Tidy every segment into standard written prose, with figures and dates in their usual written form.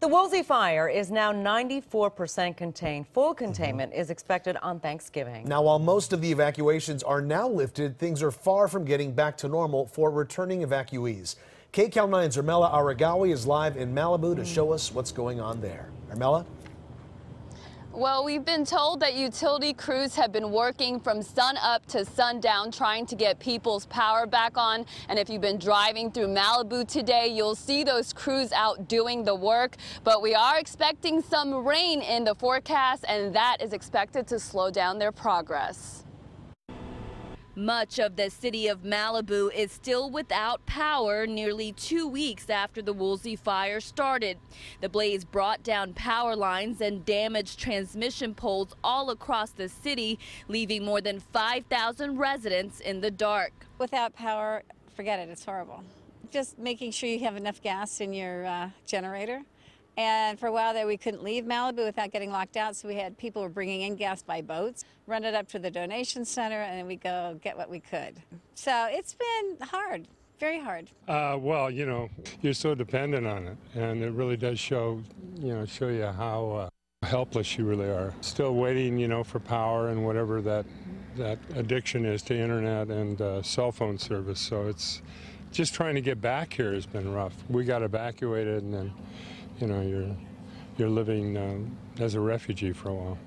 The Woolsey Fire is now 94% contained. Full containment is expected on Thanksgiving. Now, while most of the evacuations are now lifted, things are far from getting back to normal for returning evacuees. KCAL 9's Armella Aragawi is live in Malibu to show us what's going on there. Armella? Well, we've been told that utility crews have been working from sun up to sundown trying to get people's power back on. And if you've been driving through Malibu today, you'll see those crews out doing the work. But we are expecting some rain in the forecast, and that is expected to slow down their progress. Much of the city of Malibu is still without power nearly 2 weeks after the Woolsey Fire started. The blaze brought down power lines and damaged transmission poles all across the city, leaving more than 5,000 residents in the dark. Without power, forget it, it's horrible. Just making sure you have enough gas in your generator. And for a while there, we couldn't leave Malibu without getting locked out, so we had people were bringing in gas by boats, run it up to the donation center, and then we go get what we could. So it's been hard, very hard. Well, you know, you're so dependent on it, and it really does show you how helpless you really are. Still waiting, for power and whatever that addiction is to internet and cell phone service. So it's just trying to get back here has been rough. We got evacuated, and then you're living as a refugee for a while.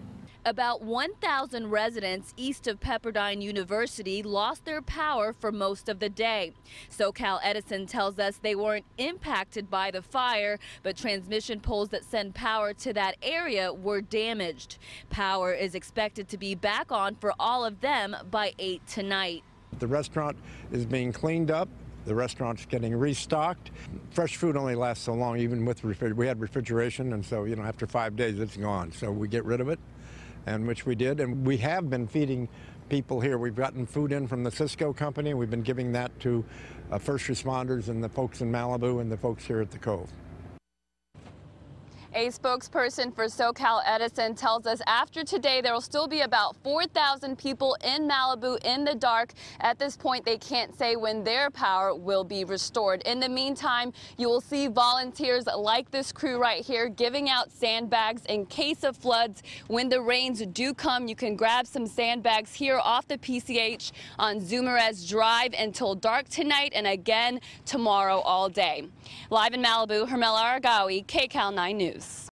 About 1,000 residents east of Pepperdine University lost their power for most of the day. SoCal Edison tells us they weren't impacted by the fire, but transmission poles that send power to that area were damaged. Power is expected to be back on for all of them by 8 tonight. The restaurant is being cleaned up. The restaurant's getting restocked. Fresh food only lasts so long, even with we had refrigeration, and so after 5 days it's gone. So we get rid of it, and which we did, and we have been feeding people here. We've gotten food in from the Cisco company. We've been giving that to first responders and the folks in Malibu and the folks here at the Cove. A spokesperson for SoCal Edison tells us after today there will still be about 4,000 people in Malibu in the dark. At this point, they can't say when their power will be restored. In the meantime, you will see volunteers like this crew right here giving out sandbags in case of floods. When the rains do come, you can grab some sandbags here off the PCH on Zumarez Drive until dark tonight and again tomorrow all day. Live in Malibu, Armella Aragawi, KCAL 9 News.